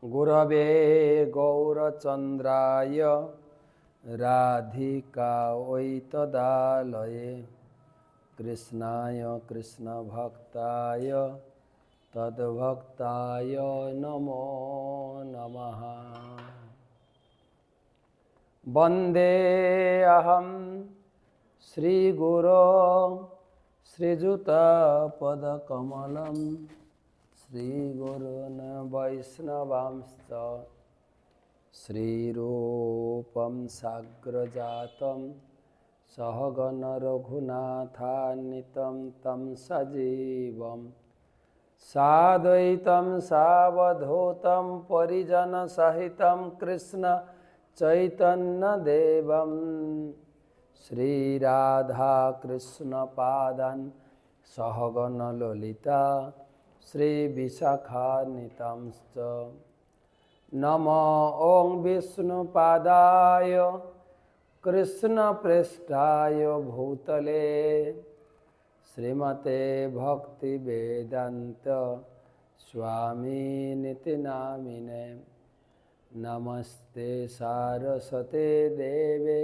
गुरवे गौरचन्द्राय राधिकायै तदालये कृष्णाय कृष्णभक्ताय तद्भक्ताय नमो नमः। वन्दे अहं श्रीगुरो श्रीयुतपदकमलं श्रीगुरून् वैष्णवांश्च श्रीरूपं साग्रजातं सहगण रघुनाथान्वितं तं सजीवं साद्वैतं सावधूतं परिजनसहितं कृष्ण चैतन्यदेवं श्रीराधा कृष्णपादान् सहगण ललिता श्रीविशाखान्वितांश्च नमो ॐ विष्णुपादाय कृष्णप्रेष्ठाय भूतले श्रीमते भक्तिवेदान्त स्वामिनिति नामिने। नमस्ते सारस्वते देवे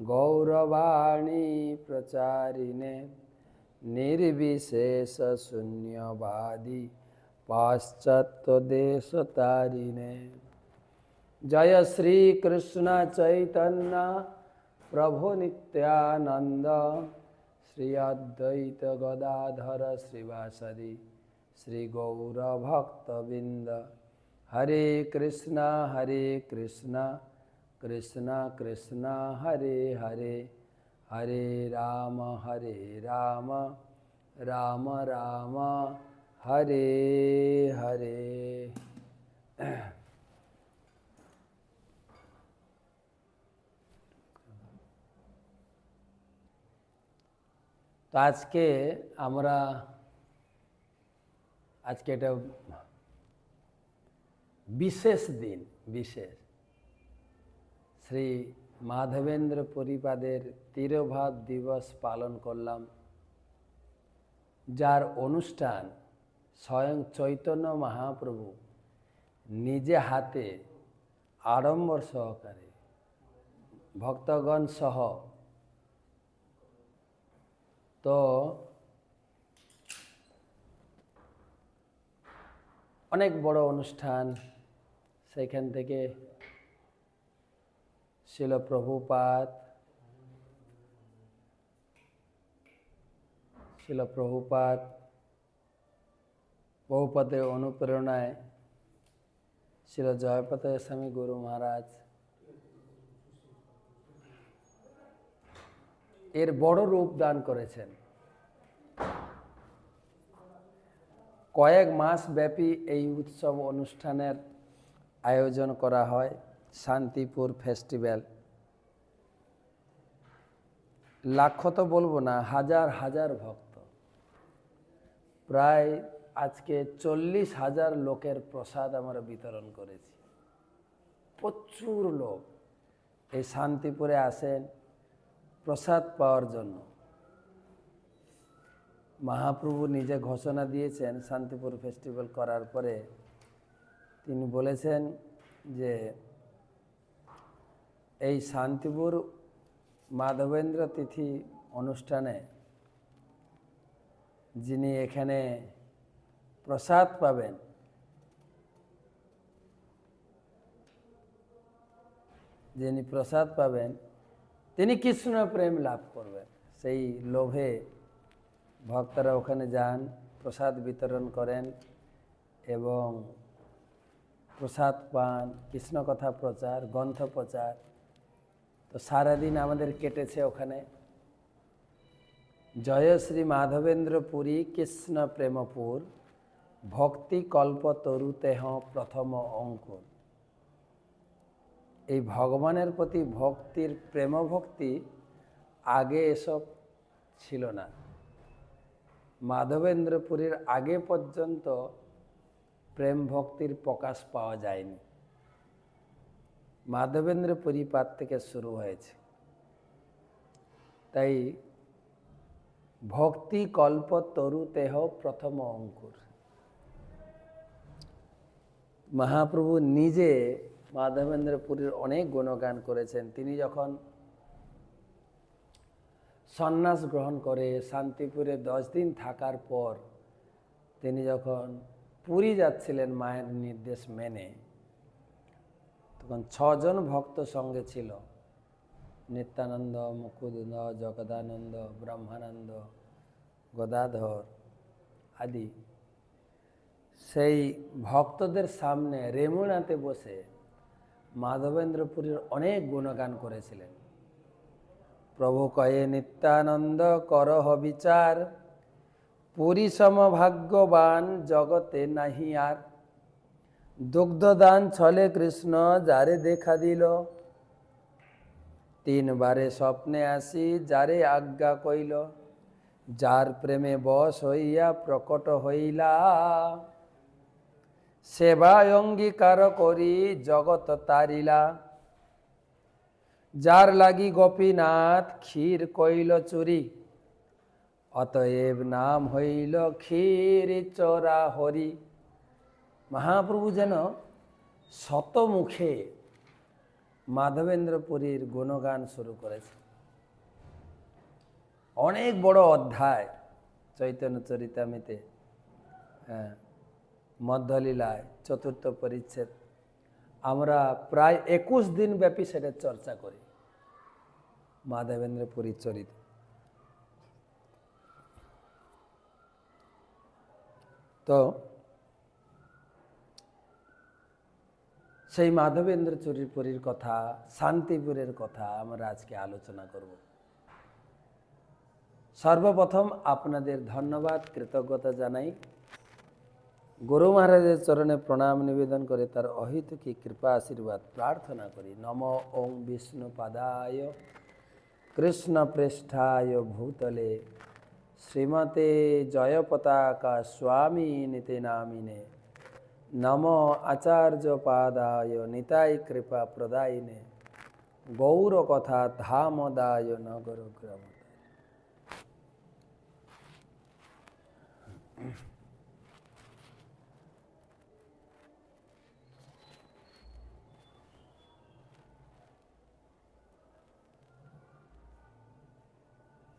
गौरवाणी प्रचारिणे निर्विशेषशून्यवादी पाश्चात्यदेशतारिणे। जय श्री कृष्ण चैतन्य प्रभु नित्यानंद श्री अद्वैत गदाधर श्रीवासदि श्री गौरभक्तबिंद। हरे कृष्णा कृष्णा कृष्णा हरे हरे, हरे राम राम राम हरे हरे। তো আজকে এটা বিশেষ দিন, বিশেষ শ্রী মাধবেন্দ্র পরিপাদের তিরোভাব দিবস পালন করলাম, যার অনুষ্ঠান স্বয়ং চৈতন্য মহাপ্রভু নিজে হাতে আড়ম্বর সহকারে ভক্তগণ সহ, তো অনেক বড় অনুষ্ঠান। সেখান থেকে শিল প্রভুপাদের অনুপ্রেরণায় শিল জয়পতাকা স্বামী গুরু মহারাজ এর বড় রূপ দান করেছেন। কয়েক মাস ব্যাপী এই উৎসব অনুষ্ঠানের আয়োজন করা হয়, শান্তিপুর ফেস্টিভ্যাল। লাখ তো বলবো না, হাজার হাজার ভক্ত, প্রায় আজকে 40,000 লোকের প্রসাদ আমরা বিতরণ করেছি। প্রচুর লোক এই শান্তিপুরে আসেন প্রসাদ পাওয়ার জন্য। মহাপ্রভু নিজে ঘোষণা দিয়েছেন শান্তিপুর ফেস্টিভ্যাল করার পরে, তিনি বলেছেন যে এই শান্তিপুর মাধবেন্দ্র তিথি অনুষ্ঠানে যিনি এখানে প্রসাদ পাবেন, তিনি কৃষ্ণ প্রেম লাভ করবেন। সেই লোভে ভক্তরা ওখানে যান, প্রসাদ বিতরণ করেন এবং প্রসাদ পান, কৃষ্ণ কথা প্রচার, গ্রন্থ প্রচার। তো সারাদিন আমাদের কেটেছে ওখানে। জয় শ্রী মাধবেন্দ্র পুরী কৃষ্ণ প্রেমপুর ভক্তি কল্প তরুতেহ প্রথম অঙ্কুর। এই ভগবানের প্রতি ভক্তির প্রেম ভক্তি আগে এসব ছিল না। মাধবেন্দ্রপুরীর আগে পর্যন্ত প্রেম ভক্তির প্রকাশ পাওয়া যায়নি। মাধবেন্দ্র পরিপাত থেকে শুরু হয়েছে। তাই ভক্তি কল্প তরুতেহ প্রথম অঙ্কুর। মহাপ্রভু নিজে মাধবেন্দ্রপুরীর অনেক গুণগান করেছেন। তিনি যখন সন্ন্যাস গ্রহণ করে শান্তিপুরে 10 দিন থাকার পর তিনি যখন পুরী যাচ্ছিলেন মায়ের নির্দেশ মেনে, তখন 6 জন ভক্ত সঙ্গে ছিল, নিত্যানন্দ, মুকুন্দ, জগদানন্দ, ব্রহ্মানন্দ, গদাধর আদি। সেই ভক্তদের সামনে রেমুনাতে বসে মাধবেন্দ্রপুরীর অনেক গুণগান করেছিলেন। প্রভু কয়ে নিত্যানন্দ করহ বিচার, পুরী সম ভাগ্যবান জগতে নাহি আর। দুগ্ধদান ছলে কৃষ্ণ যারে দেখা দিল, 3 বারে স্বপ্নে আসি যারে আজ্ঞা কইল। যার প্রেমে বশ হইয়া প্রকট হইলা, সেবায় অঙ্গীকার করি জগৎ তারিলা। যার লাগি গোপীনাথ ক্ষীর কইল চুরি, অতএব নাম হইল ক্ষীর চোরা হরি। মহাপ্রভু যেন শতমুখে মাধবেন্দ্রপুরীর গুণগান শুরু করেছে। অনেক বড় অধ্যায় চৈতন্য চরিতামৃতে, মধ্যলীলায় 4th পরিচ্ছেদ। আমরা প্রায় 21 দিন ব্যাপী সেটা চর্চা করি, মাধবেন্দ্রপুরীর চরিত। তো সেই মাধবেন্দ্রপুরীর কথা, শান্তিপুরের কথা আমরা আজকে আলোচনা করব। সর্বপ্রথম আপনাদের ধন্যবাদ, কৃতজ্ঞতা জানাই। গুরু মহারাজের চরণে প্রণাম নিবেদন করে তার অহেতুকী কৃপা আশীর্বাদ প্রার্থনা করি। নম ওং বিষ্ণুপাদায় কৃষ্ণ পৃষ্ঠায় ভূতলে শ্রীমতে জয়পতাকা স্বামী নীতে নামিনে। নম আচার্য পাদায় নিতাই কৃপা প্রদায়িনে। গৌর কথা ধামদায় নগর গ্রাম।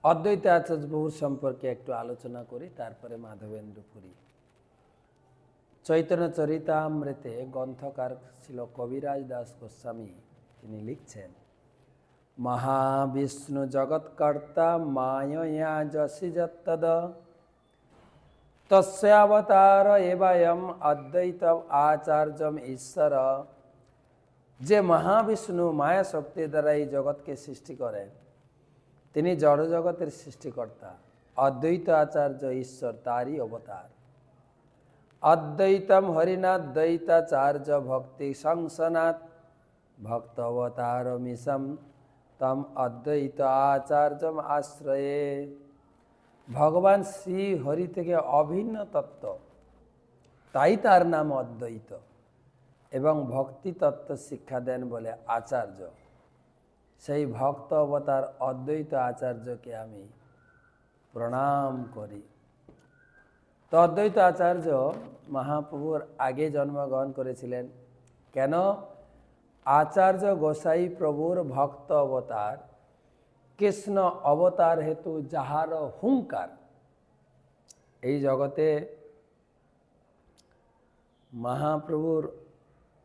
অদ্বৈত আচার্য বহু সম্পর্কে একটু আলোচনা করি, তারপরে মাধবেন্দ্রপুরী। চৈতন্য চরিতামৃতে গ্রন্থকার ছিল কবিরাজ দাস গোস্বামী। তিনি লিখছেন, মহাবিষ্ণু জগৎকর্তা মায়য়া যশিজত্তদ, তস্যাবতার এবায়ম অদ্বৈত আচার্যম ঈশ্বর। যে মহাবিষ্ণু মায়া শক্তি দ্বারা এই জগৎকে সৃষ্টি করেন, তিনি জড় জগতের সৃষ্টিকর্তা। অদ্বৈত আচার্য ঈশ্বর, তারই অবতার। অদ্বৈতম হরিনাদ্বৈতাচার্য ভক্তি সংসনাথ, ভক্ত অবতার মিশম তম অদ্বৈত আচার্যম আশ্রয়ে। ভগবান শ্রী হরি থেকে অভিন্ন তত্ত্ব, তাই তার নাম অদ্বৈত, এবং ভক্তি তত্ত্ব শিক্ষা দেন বলে আচার্য। সেই ভক্ত অবতার অদ্বৈত আচার্যকে আমি প্রণাম করি। তো অদ্বৈত আচার্য মহাপ্রভুর আগে জন্মগ্রহণ করেছিলেন। কেন? আচার্য গোসাই প্রভুর ভক্ত অবতার, কৃষ্ণ অবতার হেতু যাহার হুঙ্কার। এই জগতে মহাপ্রভুর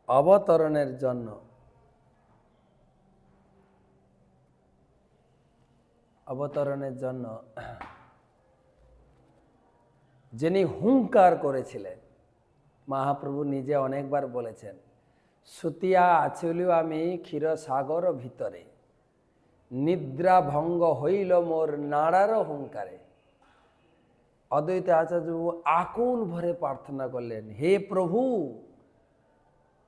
অবতরণের জন্য যিনি হুঙ্কার করেছিলেন, মহাপ্রভু নিজে অনেকবার বলেছেন, সুতিয়া আছিলু আমি ক্ষীরসাগর ভিতরে, নিদ্রা ভঙ্গ হইল মোর নাড়ার হুঙ্কারে। অদ্বৈত আচার্য আকুল ভরে প্রার্থনা করলেন, হে প্রভু,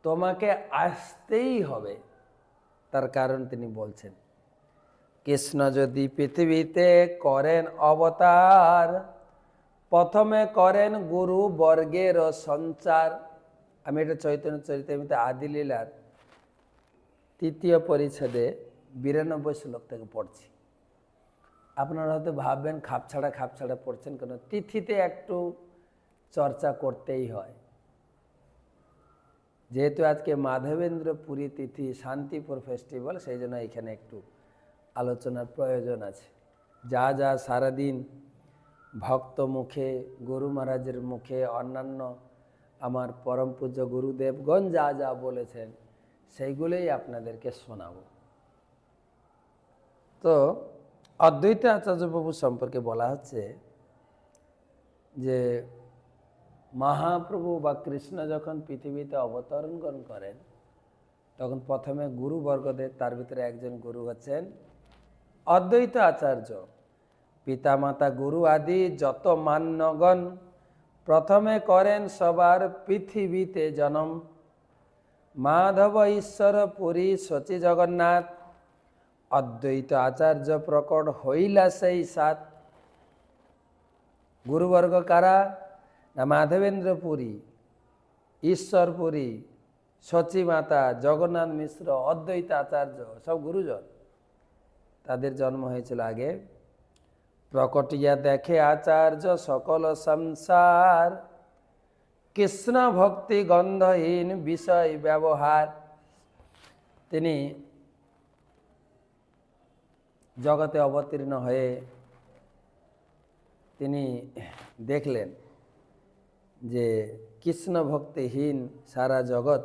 তোমাকে আসতেই হবে। তার কারণ তিনি বলছেন, কৃষ্ণ যদি পৃথিবীতে করেন অবতার, প্রথমে করেন গুরু বর্গের সঞ্চার। আমি এটা চৈতন্য চরিতামৃতে আদিলীলার 3য় পরিচ্ছেদে 92 শ্লোক থেকে পড়ছি। আপনারা হয়তো ভাববেন খাপছাড়া পড়ছেন কেন? তিথিতে একটু চর্চা করতেই হয়। যেহেতু আজকে মাধবেন্দ্র পুরী তিথি শান্তিপুর ফেস্টিভ্যাল, সেই জন্য এখানে একটু আলোচনার প্রয়োজন আছে। যা যা সারাদিন ভক্ত মুখে, গুরু মহারাজের মুখে, অন্যান্য আমার পরম পূজ্য গুরুদেবগণ যা যা বলেছেন সেইগুলোই আপনাদেরকে শোনাবো। তো অদ্বৈত আচার্যপ্রভু সম্পর্কে বলা হচ্ছে যে মহাপ্রভু বা কৃষ্ণ যখন পৃথিবীতে অবতরণ করেন তখন প্রথমে গুরুবর্গদের, তার ভিতরে একজন গুরু হচ্ছেন অদ্বৈত আচার্য। পিতামাতা গুরু আদি যত মান্যগণ প্রথমে করেন সবার পৃথিবীতে জনম। মাধব ঈশ্বর পুরী শচী জগন্নাথ, অদ্বৈত আচার্য প্রকট হইলা সেই সাত। গুরুবর্গ কারা? না মাধবেন্দ্র পুরী, ঈশ্বর পুরী, শচী মাতা, জগন্নাথ মিশ্র, অদ্বৈত আচার্য, সব গুরুজন। তাদের জন্ম হয়েছিল আগে। প্রকটিয়া দেখে আচার্য সকল সংসার, কৃষ্ণ ভক্তি গন্ধহীন বিষয় ব্যবহার। তিনি জগতে অবতীর্ণ হয়ে তিনি দেখলেন যে কৃষ্ণ ভক্তিহীন সারা জগৎ,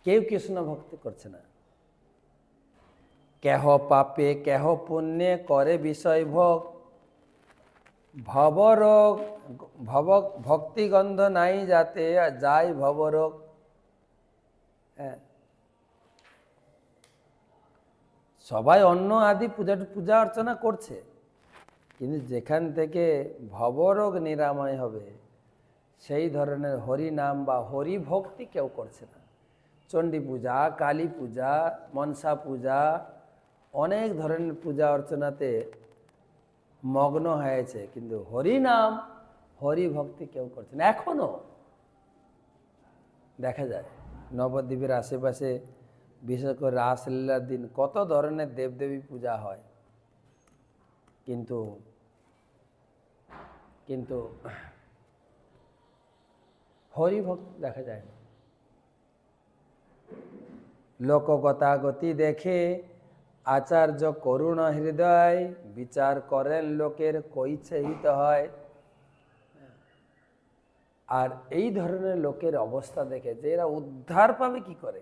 কেউ কৃষ্ণ ভক্তি করছে না। কেহ পাপে কেহ পুণ্যে করে বিষয় ভোগ, ভবরোগ ভক্তিগন্ধ নাই যাতে যায় ভবরোগ। সবাই অন্য আদি পূজা অর্চনা করছে, কিন্তু যেখান থেকে ভবরোগ নিরাময় হবে সেই ধরনের হরি নাম বা হরি ভক্তি কেউ করছে না। চণ্ডী পূজা, কালী পূজা, মনসা পূজা, অনেক ধরনের পূজা অর্চনাতে মগ্ন হয়েছে, কিন্তু হরি নাম, হরি ভক্তি কেউ করছে না। এখনো দেখা যায় নবদ্বীপের আশেপাশে, বিশেষ করে রাসলীলার দিন কত ধরনের দেবদেবী পূজা হয়, কিন্তু কিন্তু হরি ভক্তি দেখা যায় না। লোকগতাগতি দেখে আচার্য করুণ হৃদয়, বিচার করেন লোকের কইছে হিত হয়। আর এই ধরনের লোকের অবস্থা দেখে যে এরা উদ্ধার পাবে কি করে,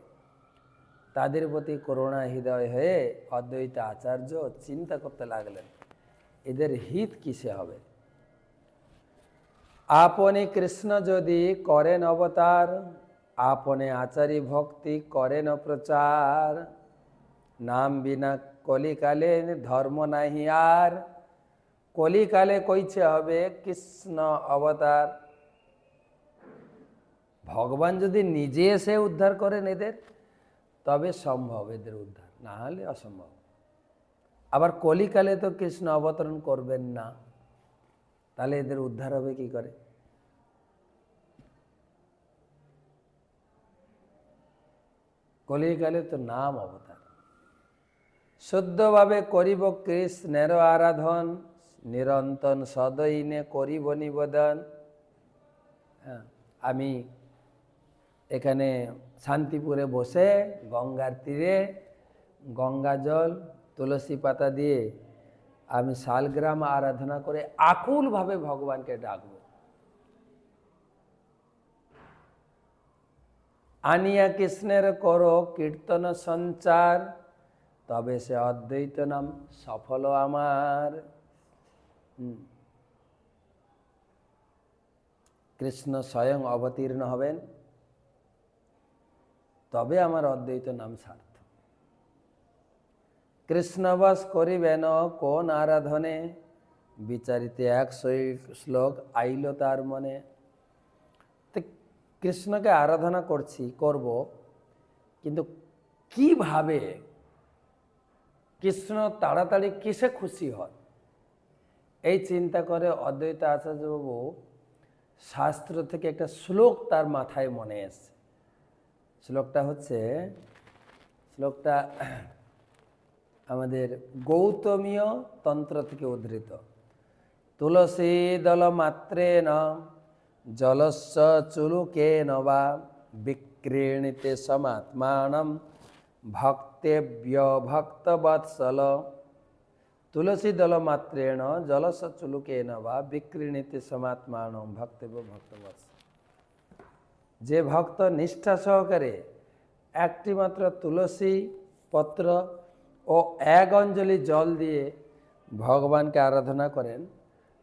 তাদের প্রতি করুণা হৃদয় হয়ে অদ্বৈত আচার্য চিন্তা করতে লাগলেন এদের হিত কিসে হবে। আপনি কৃষ্ণ যদি করেন অবতার, আপনি আচারী ভক্তি করেন প্রচার। নাম বিনা কলিকালে ধর্ম নাহি আর, কলিকালে কইছে হবে কৃষ্ণ অবতার। ভগবান যদি নিজে এসে উদ্ধার করেন এদের, তবে সম্ভব এদের উদ্ধার, না হলে অসম্ভব। আবার কলিকালে তো কৃষ্ণ অবতরণ করবেন না, তাহলে এদের উদ্ধার হবে কি করে? কলিকালে তো নাম অবতার। শুদ্ধভাবে করিব কৃষ্ণের আরাধন, নিরন্তন সদৈনে করিব নিবেদন। আমি এখানে শান্তিপুরে বসে গঙ্গার তীরে গঙ্গা জল তুলসী পাতা দিয়ে আমি শালগ্রাম আরাধনা করে আকুলভাবে ভগবানকে ডাকব। আনিয়া কৃষ্ণের করো কীর্তন সঞ্চার, তবে সে অদ্বৈত নাম সফল আমার। কৃষ্ণ স্বয়ং অবতীর্ণ হবেন, তবে আমার অদ্বৈত নাম সার্থক। কৃষ্ণবাস করিবেন কোন আরাধনে, বিচারিতে 100 শ্লোক আইল তার মনে। কৃষ্ণকে আরাধনা করব, কিন্তু কিভাবে কৃষ্ণ তাড়াতাড়ি কিসে খুশি হয়, এই চিন্তা করে অদ্বৈত আচার্যবাবু শাস্ত্র থেকে একটা শ্লোক তার মাথায় মনে এসছে। শ্লোকটা আমাদের গৌতমীয় তন্ত্র থেকে উদ্ধৃত। তুলসী দল মাত্রেণ जलस्य चुलुकेन वा विक्रीणिते समात्मानं भक्तेभ्य भक्तवत्सल। तुलसी दल मात्रेण जलस्य चुलुकेन वा विक्रीणिते समात्मानं भक्तेभ्य भक्तवत्सल। যে ভক্ত নিষ্ঠা সহকারে একটি মাত্র তুলসী পত্র ও এক অঞ্জলি জল দিয়ে ভগবানকে আরাধনা করেন,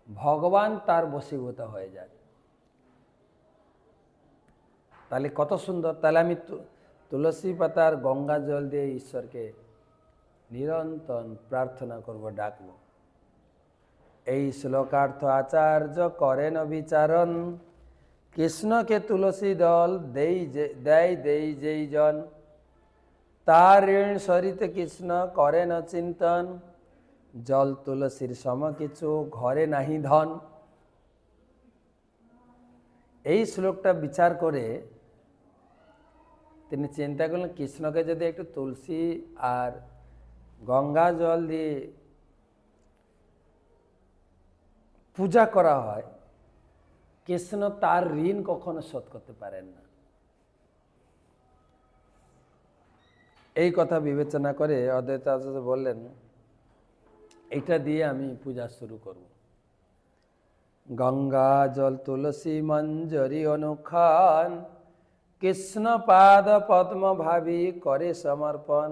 ভগবান তার বশীভূত হয়ে যায়। তাহলে কত সুন্দর! তাহলে আমি তুলসী পাতার গঙ্গা জল দিয়ে ঈশ্বরকে নিরন্তর প্রার্থনা করব, ডাকব। এই শ্লোকার্থ আচার্য করেন বিচারণ, কৃষ্ণকে তুলসী দল দেয় যেই জন, তার ঋণ সরিতে কৃষ্ণ করেন চিন্তন, জল তুলসীর সম কিছু ঘরে নাহি ধন। এই শ্লোকটা বিচার করে তিনি চিন্তা করলেন, কৃষ্ণকে যদি একটু তুলসী আর গঙ্গা জল দিয়ে পূজা করা হয়, কৃষ্ণ তার ঋণ কখনো শোধ করতে পারেন না। এই কথা বিবেচনা করে অদ্বৈত আচার্য বললেন, এটা দিয়ে আমি পূজা শুরু করব। গঙ্গা জল তুলসী মঞ্জরি অনুখান, কৃষ্ণ পাদ পদ্ম ভাবি করে সমর্পণ।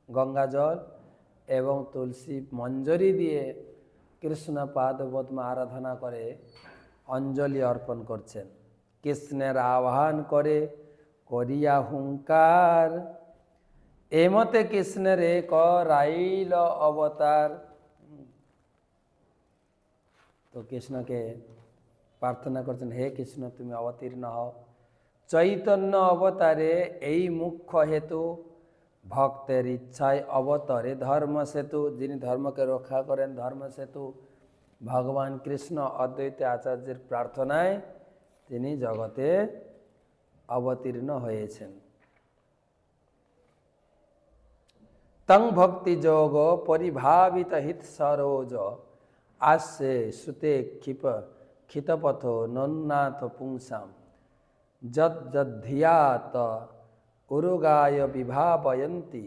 গঙ্গা জল এবং তুলসী মঞ্জরি দিয়ে কৃষ্ণ পাদ পদ্ম আরাধনা করে অঞ্জলি অর্পণ করছেন। কৃষ্ণের আহ্বান করে করিয়া হুঙ্কার, এমতে কৃষ্ণের করাইল অবতার। তো কৃষ্ণকে প্রার্থনা করছেন, হে কৃষ্ণ তুমি অবতীর্ণ হও, চৈতন্য অবতারে এই মুখ্য হেতু, ভক্তের ইচ্ছায় অবতরে ধর্ম সেতু। যিনি ধর্মকে রক্ষা করেন, ধর্ম সেতু ভগবান কৃষ্ণ অদ্বৈত আচার্যের প্রার্থনায় তিনি জগতে অবতীর্ণ হয়েছেন। তং ভক্তি যোগ পরিভাবিত হিত সরোজ, আসে শ্রুতে ক্ষিতপথ নন্নাথ পুংসাম, যদ্ধিয়াত উরুগায় বিভাবয়ন্তি,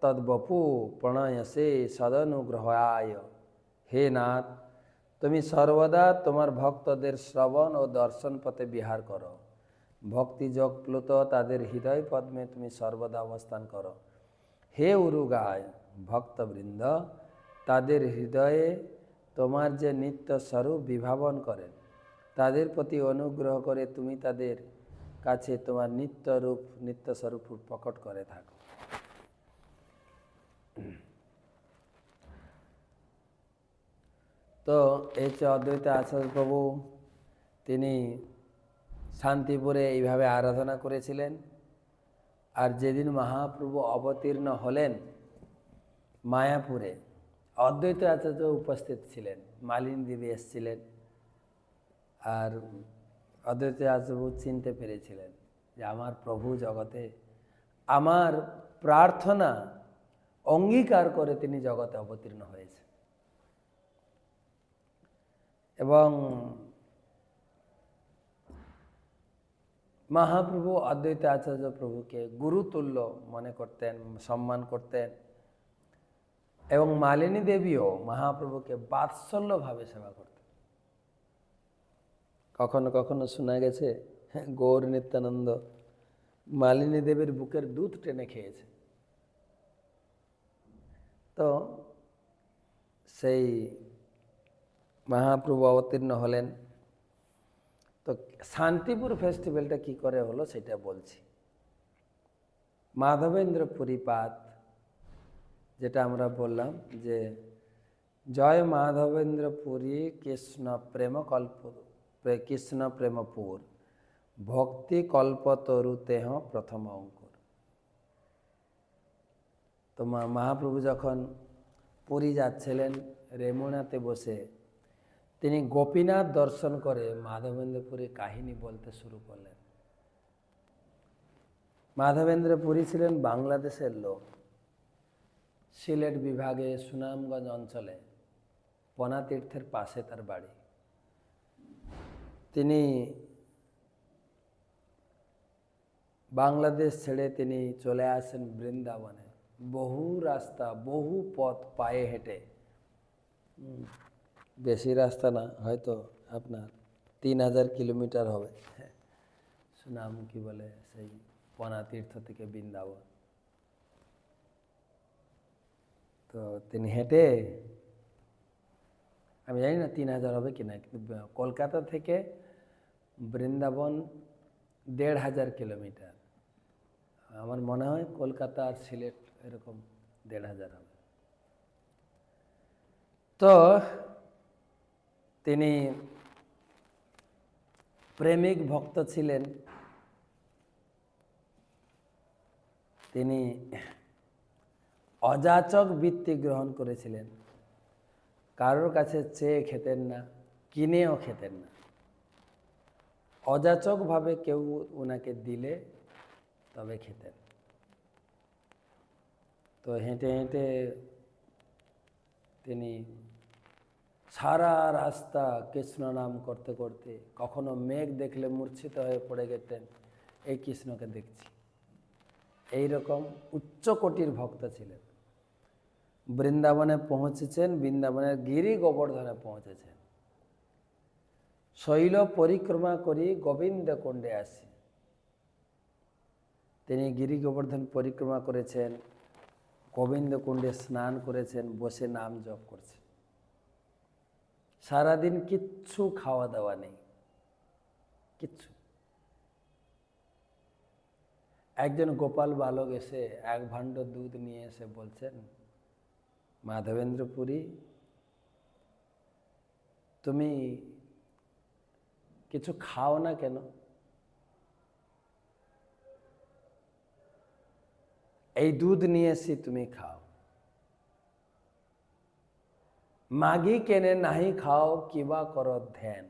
তদ্বপু প্রণয়সে সদনুগ্রহায়। হে নাথ, তুমি সর্বদা তোমার ভক্তদের শ্রবণ ও দর্শন পথে বিহার করো। ভক্তিযোগ প্লুত তাদের হৃদয় পদ্মে তুমি সর্বদা অবস্থান করো। হে উরুগায় ভক্তবৃন্দ, তাদের হৃদয়ে তোমার যে নিত্য স্বরূপ বিভাবন করেন, তাদের প্রতি অনুগ্রহ করে তুমি তাদের কাছে তোমার নিত্য স্বরূপ প্রকট করে থাকো। তো এই যে অদ্বৈত আচার্য প্রভু, তিনি শান্তিপুরে এইভাবে আরাধনা করেছিলেন। আর যেদিন মহাপ্রভু অবতীর্ণ হলেন মায়াপুরে, অদ্বৈত আচার্য উপস্থিত ছিলেন, মালিনী দেবী এসেছিলেন। আর অদ্বৈত আচার্য চিনতে পেরেছিলেন যে আমার প্রভু জগতে আমার প্রার্থনা অঙ্গীকার করে তিনি জগতে অবতীর্ণ হয়েছে। এবং মহাপ্রভু অদ্বৈত আচার্য প্রভুকে গুরুতুল্য মনে করতেন, সম্মান করতেন। এবং মালিনী দেবীও মহাপ্রভুকে বাৎসল্যভাবে সেবা করতেন। কখনো কখনো শোনা গেছে গৌর নিত্যানন্দ মালিনী দেবীর বুকের দুধ টেনে খেয়েছে। তো সেই মহাপ্রভু অবতীর্ণ হলেন। তো শান্তিপুর ফেস্টিভ্যালটা কি করে হলো সেটা বলছি। মাধবেন্দ্র পুরীপাদ, যেটা আমরা বললাম যে জয় মাধবেন্দ্র পুরী কৃষ্ণ প্রেমপুর, ভক্তি কল্পতরুতেহ প্রথম অঙ্কুর। তো মহাপ্রভু যখন পুরী যাচ্ছিলেন, রেমুনাতে বসে তিনি গোপীনাথ দর্শন করে মাধবেন্দ্র পুরী কাহিনী বলতে শুরু করলেন। মাধবেন্দ্র পুরী ছিলেন বাংলাদেশের লোক। সিলেট বিভাগে সুনামগঞ্জ অঞ্চলে পনাতীর্থের পাশে তার বাড়ি। তিনি বাংলাদেশ ছেড়ে তিনি চলে আসেন বৃন্দাবনে। বহু রাস্তা, বহু পথ পায়ে হেঁটে, বেশি রাস্তা না, হয়তো আপনার 3000 কিলোমিটার হবে। সুনাম কি বলে সেই পনা তীর্থ থেকে বৃন্দাবন। তো তিনি হেঁটে, আমি জানি না 3000 হবে কিনা, কিন্তু কলকাতা থেকে বৃন্দাবন 1500 কিলোমিটার। আমার মনে হয় কলকাতা আর সিলেট এরকম 1500 হবে। তো তিনি প্রেমিক ভক্ত ছিলেন। তিনি অযাচক বৃত্তি গ্রহণ করেছিলেন। কারোর কাছে চেয়ে খেতেন না, কিনেও খেতেন না। অযাচকভাবে কেউ ওনাকে দিলে তবে খেতেন। তো হেঁটে হেঁটে তিনি সারা রাস্তা কৃষ্ণ নাম করতে করতে কখনো মেঘ দেখলে মূর্ছিত হয়ে পড়ে গেতেন, এই কৃষ্ণকে দেখছি। এই রকম উচ্চ কোটির ভক্ত ছিলেন। বৃন্দাবনে পৌঁছেছেন, বৃন্দাবনের গিরি গোবর্ধনে পৌঁছেছেন। শৈল পরিক্রমা করি গোবিন্দ কুণ্ডে আসি। তিনি গিরি গোবর্ধন পরিক্রমা করেছেন, গোবিন্দ কুণ্ডে স্নান করেছেন, বসে নাম জপ করছেন। সারাদিন কিচ্ছু খাওয়া দাওয়া নেই, কিচ্ছু। একজন গোপাল বালক এসে 1 ভাণ্ড দুধ নিয়ে এসে বলছেন, মাধবেন্দ্র পুরী, তুমি কিছু খাও না কেন? এই দুধ নিয়ে এসে তুমি খাও। মাগি কেনে নাহি খাও কিবা করো ধ্যান।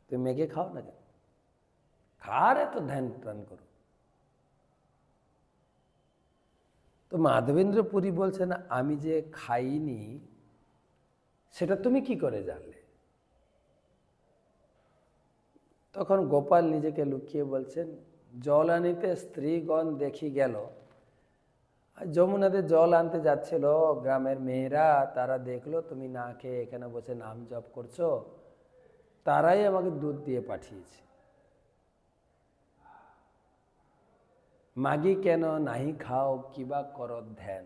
তুমি মেঘে খাও না কেন? খারে তো ধ্যান টান করো। তো মাধবেন্দ্র পুরী বলছেন, আমি যে খাইনি সেটা তুমি কি করে জানলে? তখন গোপাল নিজেকে লুকিয়ে বলছেন, জল আনিতে স্ত্রীগণ দেখি গেল। যমুনাতে জল আনতে যাচ্ছিল গ্রামের মেয়েরা, তারা দেখলো তুমি না খেয়ে এখানে বসে নাম জপ করছো, তারাই আমাকে দুধ দিয়ে পাঠিয়েছে। মাগি কেন নাহি খাও কিবা করো ধ্যান।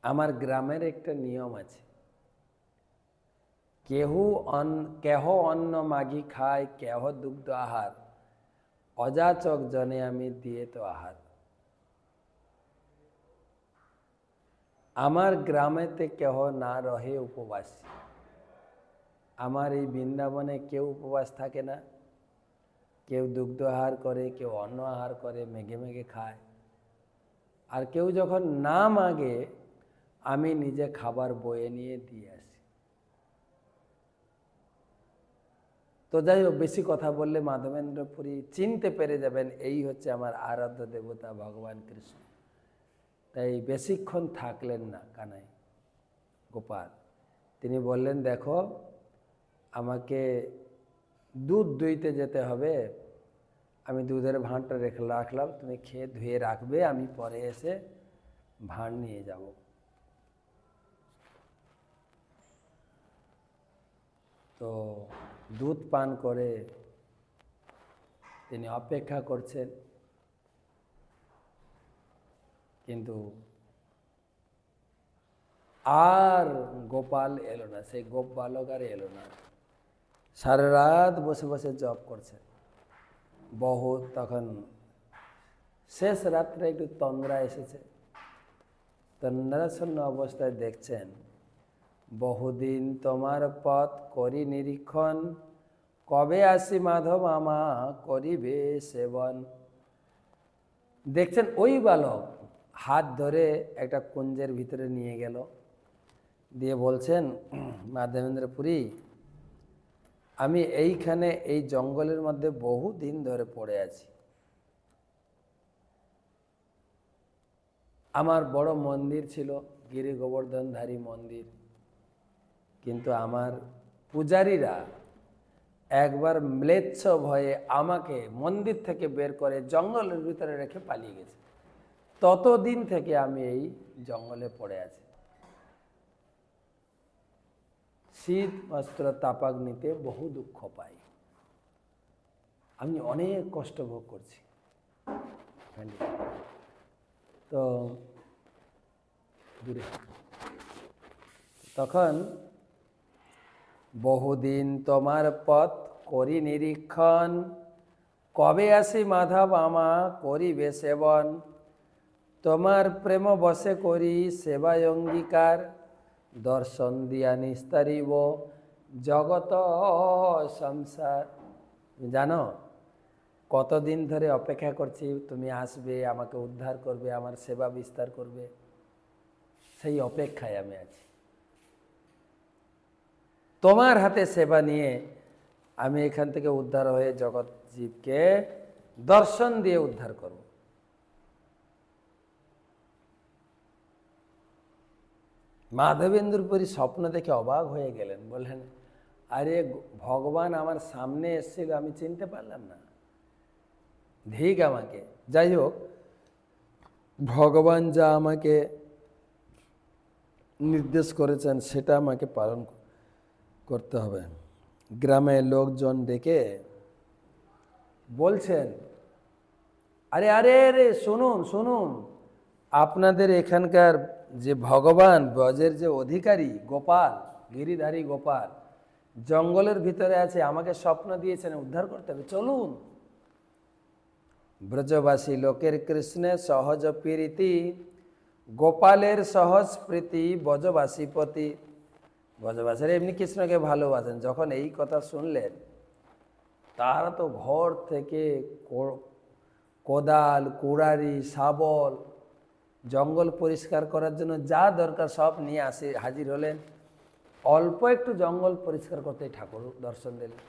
আমার গ্রামের একটা নিয়ম আছে, কেহ অন্ন মাগি খায়, কেহ দুগ্ধ আহার, অযাচক জনে আমি দিয়ে তো আহার। আমার গ্রামেতে কেহ না রহে উপবাসী। আমার এই বৃন্দাবনে কেউ উপবাস থাকে না। কেউ দুগ্ধ আহার করে, কেউ অন্ন আহার করে, মেঘে মেঘে খায়। আর কেউ যখন না মাগে, আমি নিজে খাবার বয়ে নিয়ে দিয়ে আসি। তো যাই হোক, বেশি কথা বললে মাধবেন্দ্র পুরী চিনতে পেরে যাবেন এই হচ্ছে আমার আরাধ্য দেবতা ভগবান কৃষ্ণ। তাই বেশিক্ষণ থাকলেন না কানাই গোপাল। তিনি বললেন, দেখো আমাকে দুধ দুইতে যেতে হবে, আমি দুধের ভাঁড়টা রাখলাম, তুমি খেয়ে ধুয়ে রাখবে, আমি পরে এসে ভাঁড় নিয়ে যাব। তো দুধ পান করে তিনি অপেক্ষা করছেন, কিন্তু আর গোপাল এলো না। সেই গোপ বালক আর এলো না। সারা রাত বসে বসে জপ করছেন বহুত। তখন শেষ রাত্রে একটু তন্দ্রা এসেছে। তন্দ্রাচ্ছন্ন অবস্থায় দেখছেন, বহুদিন তোমার পথ করি নিরীক্ষণ, কবে আসি মাধব আমা করিবে সেবন। দেখছেন ওই বালক হাত ধরে একটা কুঞ্জের ভিতরে নিয়ে গেল, দিয়ে বলছেন, মাধবেন্দ্র পুরী, আমি এইখানে এই জঙ্গলের মধ্যে বহু দিন ধরে পড়ে আছি। আমার বড় মন্দির ছিল, গিরি গোবর্ধনধারী মন্দির। কিন্তু আমার পূজারীরা একবার ম্লেচ্ছ ভয়ে আমাকে মন্দির থেকে বের করে জঙ্গলের ভিতরে রেখে পালিয়ে গেছে। ততদিন থেকে আমি এই জঙ্গলে পড়ে আছি। শীত বস্ত্র তাপাগ্নিতে বহু দুঃখ পাই, আমি অনেক কষ্ট ভোগ করছি। তো দূরে তখন বহুদিন তোমার পথ করি নিরীক্ষণ, কবে আসি মাধব আমা করিবে সেবন, তোমার প্রেম বসে করি সেবায় অঙ্গীকার, দর্শন দিয়া নিস্তারিব জগত সংসার। জানো কতদিন ধরে অপেক্ষা করছি, তুমি আসবে, আমাকে উদ্ধার করবে, আমার সেবা বিস্তার করবে, সেই অপেক্ষায় আমি আছি। তোমার হাতে সেবা নিয়ে আমি এখান থেকে উদ্ধার হয়ে জগৎ জীবকে দর্শন দিয়ে উদ্ধার করব। মাধবেন্দ্র পুরী স্বপ্ন দেখে অবাক হয়ে গেলেন, বললেন আরে ভগবান আমার সামনে এসেছিল, আমি চিনতে পারলাম না, ঠিক আমাকে। যাই হোক, ভগবান যা আমাকে নির্দেশ করেছেন সেটা আমাকে পালন করতে হবে। গ্রামে লোকজন ডেকে বলছেন, আরে আরে আরে শুনুন শুনুন, আপনাদের এখানকার যে ভগবান ব্রজের যে অধিকারী গোপাল, গিরিধারী গোপাল জঙ্গলের ভিতরে আছে, আমাকে স্বপ্ন দিয়েছেন, উদ্ধার করতে হবে, চলুন। ব্রজবাসী লোকের কৃষ্ণের সহজ প্রীতি, গোপালের সহজ প্রীতি ব্রজবাসী পতি। ব্রজবাসীরা এমনি কৃষ্ণকে ভালোবাসেন। যখন এই কথা শুনলেন, তারা তো ঘর থেকে কোদাল, কুড়ারি, শাবল, জঙ্গল পরিষ্কার করার জন্য যা দরকার সব নিয়ে হাজির হলেন। অল্প একটু জঙ্গল পরিষ্কার করতে ঠাকুর দর্শন দিলেন।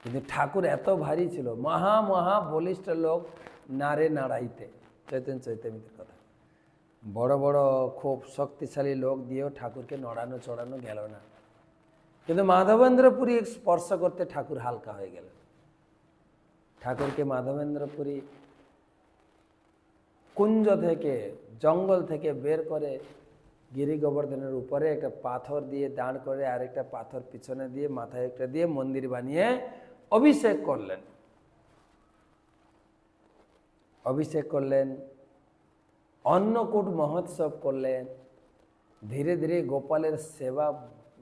কিন্তু ঠাকুর এত ভারী ছিল, মহা মহা বলিষ্ঠ লোক নারে নাড়াইতে, চৈতন্য চৈতন্যের কথা। বড় বড় খুব শক্তিশালী লোক দিয়েও ঠাকুরকে নড়ানো চড়ানো গেল না। কিন্তু মাধবেন্দ্রপুরী স্পর্শ করতে ঠাকুর হালকা হয়ে গেলেন। ঠাকুরকে মাধবেন্দ্রপুরী কুঞ্জ থেকে, জঙ্গল থেকে বের করে গিরি গোবর্ধনের উপরে একটা পাথর দিয়ে দাঁড় করে, আরেকটা পাথর পিছনে দিয়ে, মাথায় একটা দিয়ে মন্দির বানিয়ে অভিষেক করলেন। অভিষেক করলেন, অন্নকূট মহোৎসব করলেন। ধীরে ধীরে গোপালের সেবা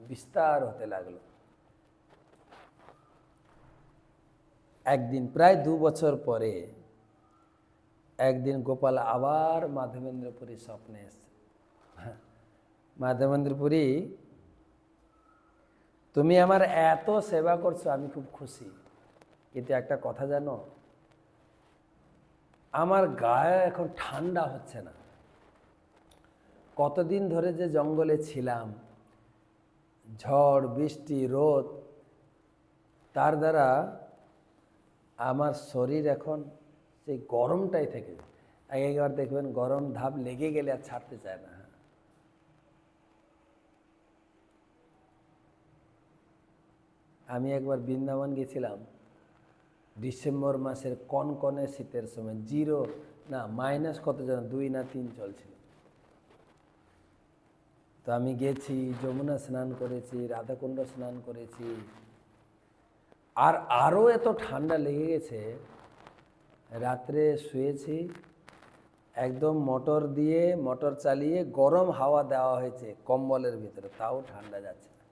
বিস্তার হতে লাগলো। একদিন প্রায় 2 বছর পরে একদিন গোপাল আবার মাধবেন্দ্রপুরী স্বপ্নে এসছে। মাধবেন্দ্রপুরী, তুমি আমার এত সেবা করছো, আমি খুব খুশি, কিন্তু একটা কথা জানো, আমার গায়ে এখন ঠান্ডা হচ্ছে না। কতদিন ধরে যে জঙ্গলে ছিলাম, ঝড় বৃষ্টি রোদ, তার দ্বারা আমার শরীর এখন সেই গরমটাই থেকে যায়। একবার দেখবেন গরম ধাপ লেগে গেলে আর ছাড়তে চায় না। আমি একবার বৃন্দাবন গেছিলাম ডিসেম্বর মাসের কনকনে শীতের সময়, মাইনাস কত যেন 2 না 3 চলছিল। তো আমি গেছি, যমুনা স্নান করেছি, রাধাকুণ্ড স্নান করেছি, আর আরও এত ঠান্ডা লেগে গেছে। রাত্রে শুয়েছি, একদম মোটর চালিয়ে গরম হাওয়া দেওয়া হয়েছে কম্বলের ভিতরে, তাও ঠান্ডা যাচ্ছে না।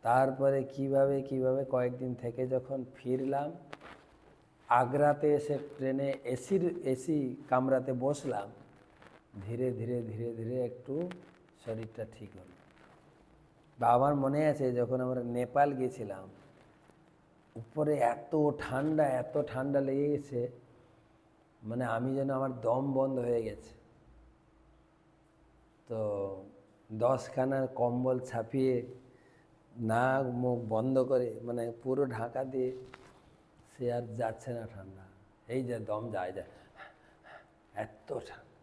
তারপরে কিভাবে কয়েকদিন থেকে যখন ফিরলাম, আগ্রাতে এসে ট্রেনে এসি কামরাতে বসলাম, ধীরে ধীরে ধীরে ধীরে একটু শরীরটা ঠিক হলো। বা আমার মনে আছে যখন আমরা নেপাল গেছিলাম, উপরে এত ঠান্ডা লেগে গেছে, মানে আমি যেন, আমার দম বন্ধ হয়ে গেছে। তো 10খানা কম্বল ছাপিয়ে, নাক মুখ বন্ধ করে, মানে পুরো ঢাকা দিয়ে, সে আর যাচ্ছে না ঠান্ডা, এই যে দম যায় এত ঠান্ডা।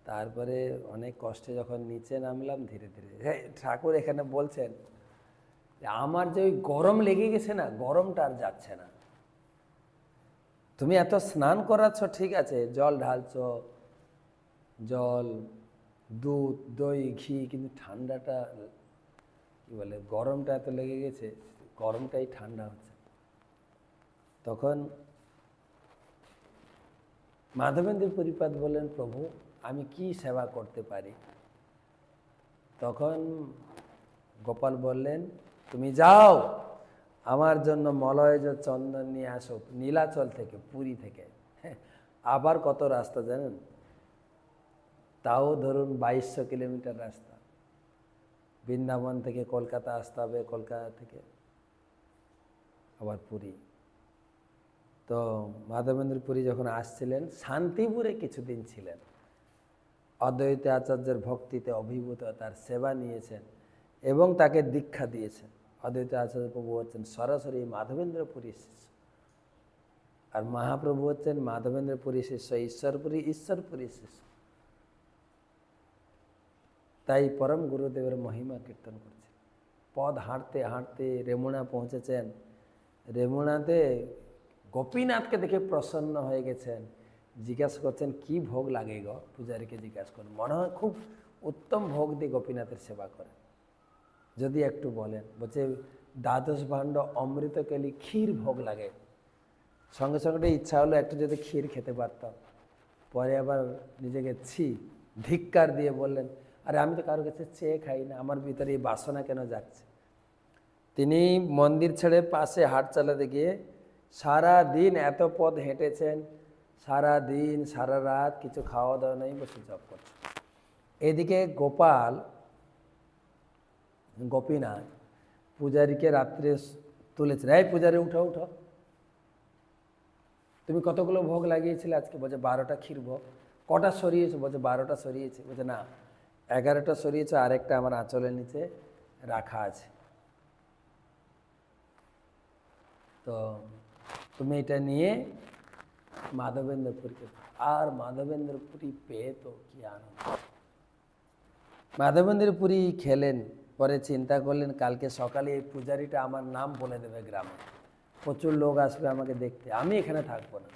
তারপরে অনেক কষ্টে যখন নিচে নামলাম ধীরে ধীরে, হ্যাঁ ঠাকুর এখানে বলছেন যে আমার যে ওই গরম লেগে গেছে না, গরমটা আর যাচ্ছে না। তুমি এত স্নান করাচ্ছ ঠিক আছে, জল ঢালছ, জল, দুধ, দই, ঘি, কিন্তু ঠান্ডাটা কি বলে, গরমটা এত লেগে গেছে, গরমটাই ঠান্ডা হচ্ছে। তখন মাধবেন্দ্র পুরীপাদ বললেন, প্রভু আমি কি সেবা করতে পারি? তখন গোপাল বললেন, তুমি যাও আমার জন্য মলয়জ চন্দন নিয়ে আসো নীলাচল থেকে, পুরী থেকে। আবার কত রাস্তা জানেন, তাও ধরুন 2200 কিলোমিটার রাস্তা। বৃন্দাবন থেকে কলকাতা আসতে হবে, কলকাতা থেকে আবার পুরী। তো মাধবেন্দ্র পুরী যখন আসছিলেন, শান্তিপুরে কিছুদিন ছিলেন, অদ্বৈত আচার্যের ভক্তিতে অভিভূত, তার সেবা নিয়েছেন এবং তাকে দীক্ষা দিয়েছেন। অদ্বৈত আচার্য প্রভু হচ্ছেন সরাসরি মাধবেন্দ্র পুরীর শিষ্য, আর মহাপ্রভু হচ্ছেন মাধবেন্দ্র পুরীর শিষ্য, ঈশ্বরপুরীর শিষ্য। তাই পরম গুরুদেবের মহিমা কীর্তন করছেন। পদ হাঁটতে হাঁটতে রেমুনা পৌঁছেছেন। রেমুনাতে গোপীনাথকে দেখে প্রসন্ন হয়ে গেছেন। জিজ্ঞাসা করছেন, কি ভোগ লাগে গো? পূজারীকে জিজ্ঞাসা করেন, মনে হয় খুব উত্তম ভোগ দিয়ে গোপীনাথের সেবা করেন, যদি একটু বলেন। বলছে, দ্বাদশ ভাণ্ড অমৃতকেলি ক্ষীর ভোগ লাগে। সঙ্গে সঙ্গে ইচ্ছা হলো একটু যদি ক্ষীর খেতে পারতাম। পরে আবার নিজেকে ধিক্কার দিয়ে বললেন, আরে আমি তো কারোর কাছে চেয়ে খাই না, আমার ভিতরে এই বাসনা কেন যাচ্ছে? তিনি মন্দির ছেড়ে পাশে হাট চালাতে গিয়ে সারা দিন এত পথ হেঁটেছেন, সারা দিন সারা রাত কিছু খাওয়া দাওয়া নেই, বসে জপ করছেন। এদিকে গোপীনাথ পূজারীকে রাত্রে তুলেছেন, এই পূজারী উঠো উঠো, তুমি কতগুলো ভোগ লাগিয়েছিলে আজকে? বলছে 12টা ক্ষীর ভোগ। কটা সরিয়েছে? বলছে 12টা সরিয়েছে। বলছে না, 11টা সরিয়েছে, আরেকটা আমার আঁচলের নিচে রাখা আছে, তো তুমি এটা নিয়ে মাধবেন্দ্রপুরীকে। আর মাধবেন্দ্রপুরী পেয়ে তো কি আনন্দ! মাধবেন্দ্রপুরী খেলেন, পরে চিন্তা করলেন কালকে সকালে এই পূজারীটা আমার নাম বলে দেবে গ্রামে, প্রচুর লোক আসবে আমাকে দেখতে, আমি এখানে থাকবো না।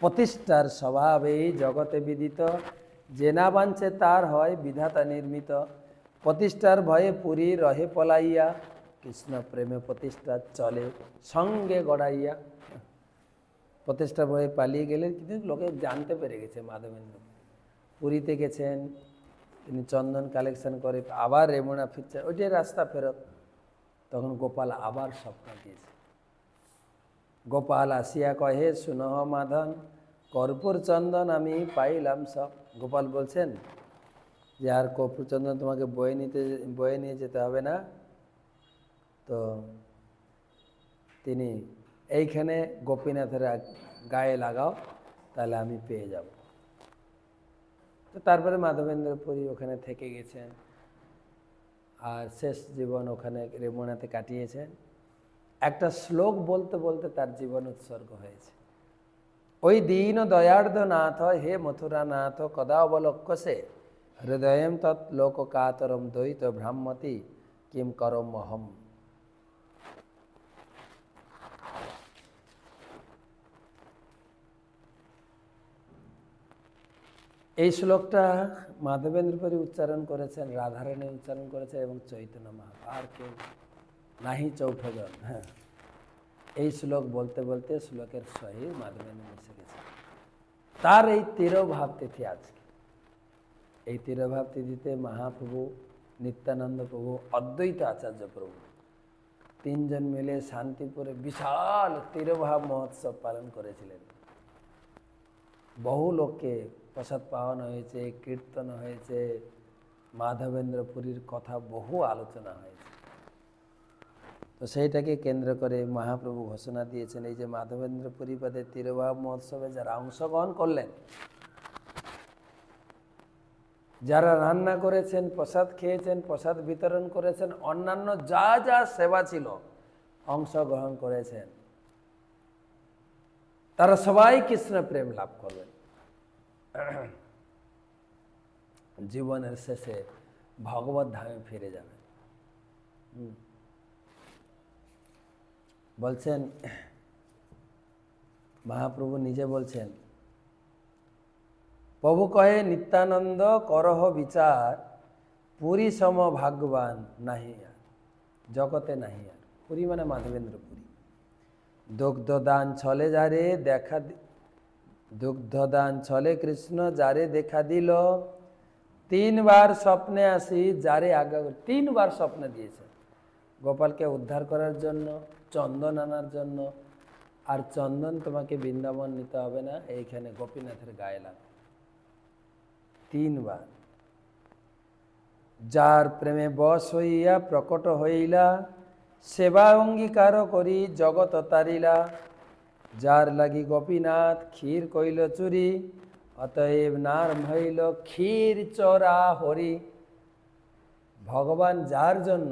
প্রতিষ্ঠার স্বভাবেই জগতে বিদিত, যে না বাঞ্ছে তার হয় বিধাতা নির্মিত। প্রতিষ্ঠার ভয়ে পুরী রহে পলাইয়া, কৃষ্ণ প্রেমে প্রতিষ্ঠা চলে সঙ্গে গড়াইয়া। প্রতিষ্ঠার ভয়ে পালিয়ে গেলেন, কিন্তু লোকে জানতে পেরে গেছে মাধবেন্দ্র পুরীতে গেছেন। তিনি চন্দন কালেকশন করে আবার রেমুনা ফিরছেন, ওইটাই রাস্তা ফেরত। তখন গোপাল আবার স্বপ্ন দিয়েছে। গোপাল আসিয়া কহে, শুনহ মাধন, কর্পূর চন্দন আমি পাইলাম সব। গোপাল বলছেন যে আর কর্পূর চন্দন তোমাকে বয়ে নিয়ে যেতে হবে না, তো তিনি এইখানে গোপীনাথের গায়ে লাগাও, তাহলে আমি পেয়ে যাব। তো তারপরে মাধবেন্দ্রপুরী ওখানে থেকে গেছেন, আর শেষ জীবন ওখানে রেমুনাতে কাটিয়েছেন। একটা শ্লোক বলতে বলতে তার জীবন উৎসর্গ হয়েছে। ওই দীন দয়ার্ধ নাথ হে মথুরা নাথ, কদা অবলক্ষ্যসে হৃদয়ম তৎ লোক কাতরম দ্বৈত ভ্রাম্যতি কিম করম অহম। এই শ্লোকটা মাধবেন্দ্রপুরী উচ্চারণ করেছেন, রাধারানী উচ্চারণ করেছেন এবং চৈতন্য মহাপ্রভু, আর কেউ নাহি চৌঠজন। হ্যাঁ, এই শ্লোক বলতে বলতে শ্লোকের সহিত মাধবেন্দ্র মিশে গেছে। তার এই তিরোভাব তিথি আজকে। এই তিরোভাব তিথিতে মহাপ্রভু, নিত্যানন্দ প্রভু, অদ্বৈত আচার্য প্রভু তিনজন মিলে শান্তিপুরে বিশাল তিরোভাব মহোৎসব পালন করেছিলেন। বহু লোককে প্রসাদ পাওয়ানো হয়েছে, কীর্তন হয়েছে, মাধবেন্দ্রপুরীর কথা বহু আলোচনা হয়েছে। তো সেইটাকে কেন্দ্র করে মহাপ্রভু ঘোষণা দিয়েছেন, এই যে মাধবেন্দ্রপুরী পদের তিরোভাব মহোৎসবে যারা অংশগ্রহণ করলেন, যারা রান্না করেছেন, প্রসাদ খেয়েছেন, প্রসাদ বিতরণ করেছেন, অন্যান্য যা যা সেবা ছিল অংশগ্রহণ করেছেন, তারা সবাই কৃষ্ণ প্রেম লাভ করবেন। জীবনের শেষে ভগবত ধামে ফিরে যাবেন। বলছেন মহাপ্রভু নিজে বলছেন, প্রভু কহে নিত্যানন্দ করহ বিচার, পুরী সম ভাগ্যবান নাহি আর, জগতে নাহি আর। পুরী মানে মাধবেন্দ্র পুরী। দুগ্ধদান ছলে যারে দেখা, দুগ্ধদান ছলে কৃষ্ণ যারে দেখা দিল, 3 বার স্বপ্নে আসি যারে আজ্ঞা। 3 বার স্বপ্নে দিয়েছে গোপালকে উদ্ধার করার জন্য, চন্দন আনার জন্য। আর চন্দন তোমাকে বৃন্দাবন নিতে হবে না, এইখানে গোপীনাথের গায়ে লাগে। 3 বার। যার প্রেমে বশ হইয়া প্রকট হইলা, সেবা অঙ্গীকার করি জগৎ তারিলা। যার লাগি গোপীনাথ ক্ষীর কইল চুরি, অতএব নাম হইল ক্ষীর চোরা হরি। ভগবান যার জন্য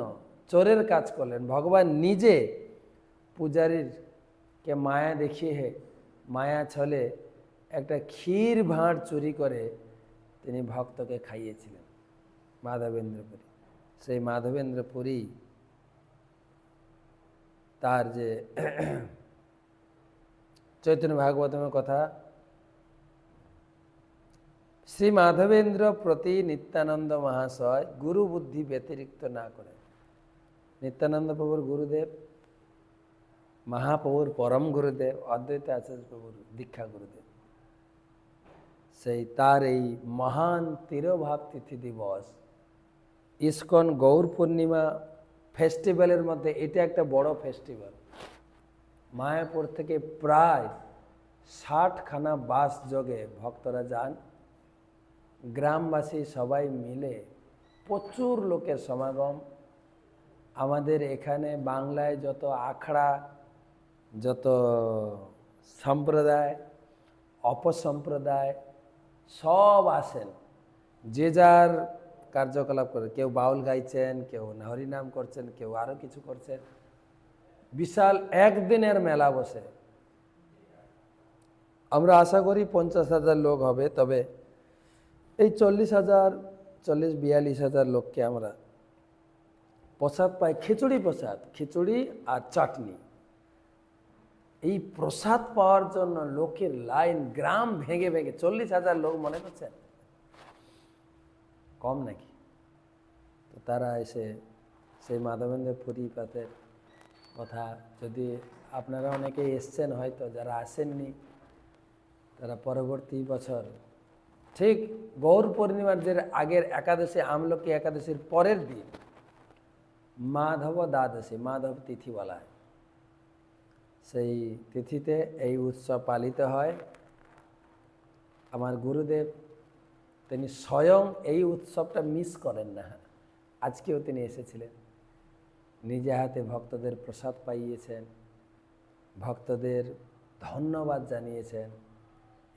চোরের কাজ করলেন, ভগবান নিজে পূজারীর কে মায়া দেখিয়ে, মায়া ছলে একটা ক্ষীর ভাঁড় চুরি করে তিনি ভক্তকে খাইয়েছিলেন মাধবেন্দ্রপুরী। সেই মাধবেন্দ্রপুরী তার যে চৈতন্য ভাগবতমের কথা, শ্রী মাধবেন্দ্র প্রতি নিত্যানন্দ মহাশয় গুরু বুদ্ধি ব্যতিরিক্ত না করেন। নিত্যানন্দ প্রভুর গুরুদেব, মহাপ্রভুর পরম গুরুদেব, অদ্বৈত আচার্য প্রভুর দীক্ষা গুরুদেব। সেই তার এই মহান তিরোভাব তিথি দিবস, ইস্কন গৌর পূর্ণিমা ফেস্টিভ্যালের মধ্যে এটা একটা বড় ফেস্টিভ্যাল। মায়াপুর থেকে প্রায় 60খানা বাস যোগে ভক্তরা যান। গ্রামবাসী সবাই মিলে প্রচুর লোকের সমাগম। আমাদের এখানে বাংলায় যত আখড়া, যত সম্প্রদায়, অপসম্প্রদায় সব আসেন, যে যার কার্যকলাপ করে। কেউ বাউল গাইছেন, কেউ হরিনাম করছেন, কেউ আরও কিছু করছেন। বিশাল একদিনের মেলা বসে। আমরা আশা করি 50,000 লোক হবে, তবে এই 40,000, 40-42,000 লোককে আমরা প্রসাদ পাই। খিচুড়ি প্রসাদ, খিচুড়ি আর চাটনি। এই প্রসাদ পাওয়ার জন্য লোকের লাইন, গ্রাম ভেঙে ভেঙে। 40,000 লোক মনে করছেন কম নাকি? তো তারা এসে সেই মাধবেন্দ্র পুরী পাতের কথা, যদি আপনারা অনেকেই এসছেন, হয়তো যারা আসেননি তারা পরবর্তী বছর ঠিক গৌর পূর্ণিমার যে আগের একাদশী, আমলকি একাদশীর পরের দিন মাধব দ্বাদশী, মাধব তিথি বলা হয়, সেই তিথিতে এই উৎসব পালিত হয়। আমার গুরুদেব তিনি স্বয়ং এই উৎসবটা মিস করেন না। আজকেও তিনি এসেছিলেন, নিজে হাতে ভক্তদের প্রসাদ পাইয়েছেন, ভক্তদের ধন্যবাদ জানিয়েছেন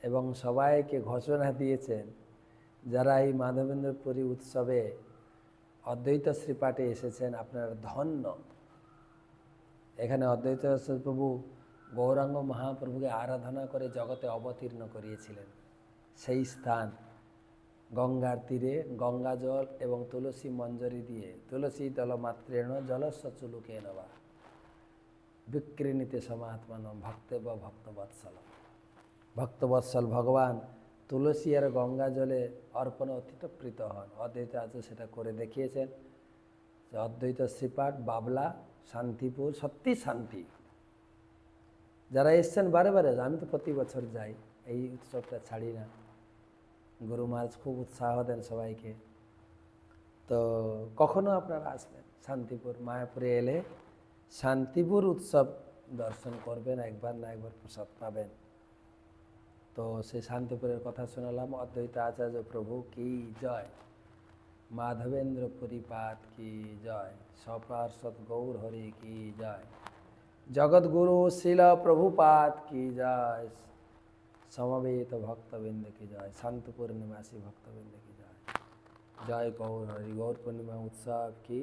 এবং সবাইকে ঘোষণা দিয়েছেন, যারা এই মাধবেন্দ্র পুরী উৎসবে অদ্বৈত শ্রীপাঠে এসেছেন আপনারা ধন্য। এখানে অদ্বৈত প্রভু গৌরাঙ্গ মহাপ্রভুকে আরাধনা করে জগতে অবতীর্ণ করিয়েছিলেন। সেই স্থান গঙ্গার তীরে, গঙ্গা জল এবং তুলসী মঞ্জরি দিয়ে, তুলসী দল মাত্রেণ জলস্ব চুলুকে নবা বিক্রিণীতে সমাত্মান ভক্তে বা ভক্তবৎসল। ভক্তবৎসল ভগবান তুলসী আর গঙ্গা জলে অর্পণে অতীতপ্রীত হন। অদ্বৈত আচার্য সেটা করে দেখিয়েছেন। অদ্বৈত শ্রীপাঠ বাবলা, শান্তিপুর, সত্যি শান্তি। যারা এসছেন বারে বারে, আমি তো প্রতি বছর যাই, এই উৎসবটা ছাড়ি না। গুরু মহারাজ খুব উৎসাহ দেন সবাইকে। তো কখনো আপনারা আসবেন শান্তিপুর, মায়াপুরে এলে শান্তিপুর উৎসব দর্শন করবেন, একবার না একবার প্রসাদ পাবেন। তো সেই শান্তিপুরের কথা শোনালাম। অদ্বৈত আচার্য প্রভু কি জয়, মাধবেন্দ্র পুরীপাত কি জয়, সপার্ষদ গৌর হরি কি জয়, জগৎগুরু শিল প্রভুপাত কি জয়, সমবেত ভক্তবৃন্দ কি জয়, শান্তপুর নিবাসী ভক্তবৃন্দ কি জয়। জয় গৌর হরি। গৌর পূর্ণিমা উৎসব কি